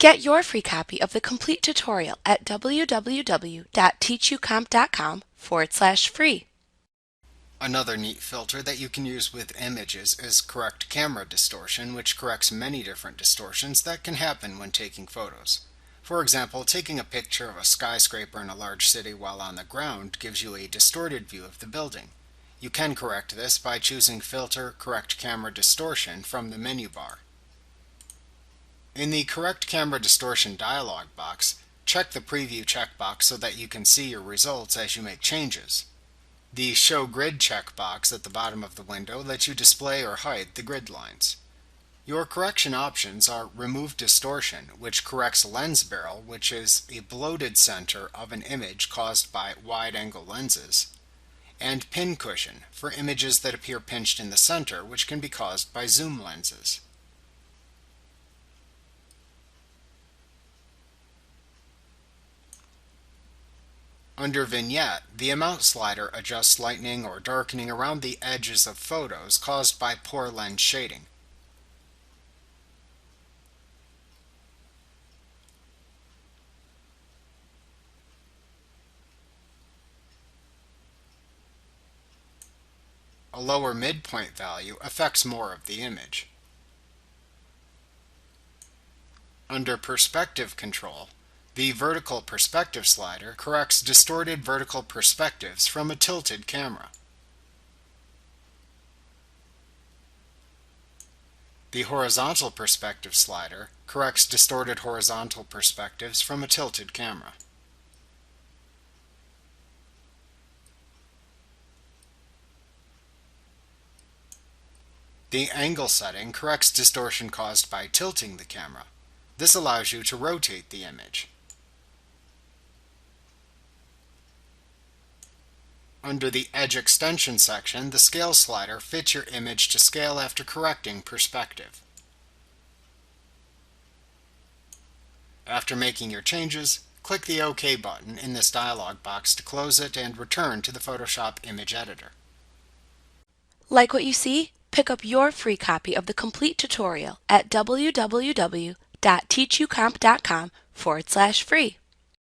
Get your free copy of the complete tutorial at www.teachucomp.com/free. Another neat filter that you can use with images is Correct Camera Distortion, which corrects many different distortions that can happen when taking photos. For example, taking a picture of a skyscraper in a large city while on the ground gives you a distorted view of the building. You can correct this by choosing Filter Correct Camera Distortion from the menu bar. In the Correct Camera Distortion dialog box, check the Preview checkbox so that you can see your results as you make changes. The Show Grid checkbox at the bottom of the window lets you display or hide the grid lines. Your correction options are Remove Distortion, which corrects lens barrel, which is a bloated center of an image caused by wide-angle lenses, and Pin Cushion, for images that appear pinched in the center, which can be caused by zoom lenses. Under Vignette, the Amount slider adjusts lightening or darkening around the edges of photos caused by poor lens shading. A lower midpoint value affects more of the image. Under Perspective Control, the Vertical Perspective slider corrects distorted vertical perspectives from a tilted camera. The Horizontal Perspective slider corrects distorted horizontal perspectives from a tilted camera. The Angle setting corrects distortion caused by tilting the camera. This allows you to rotate the image. Under the Edge Extension section, the Scale slider fits your image to scale after correcting perspective. After making your changes, click the OK button in this dialog box to close it and return to the Photoshop image editor. Like what you see? Pick up your free copy of the complete tutorial at www.teachucomp.com/free.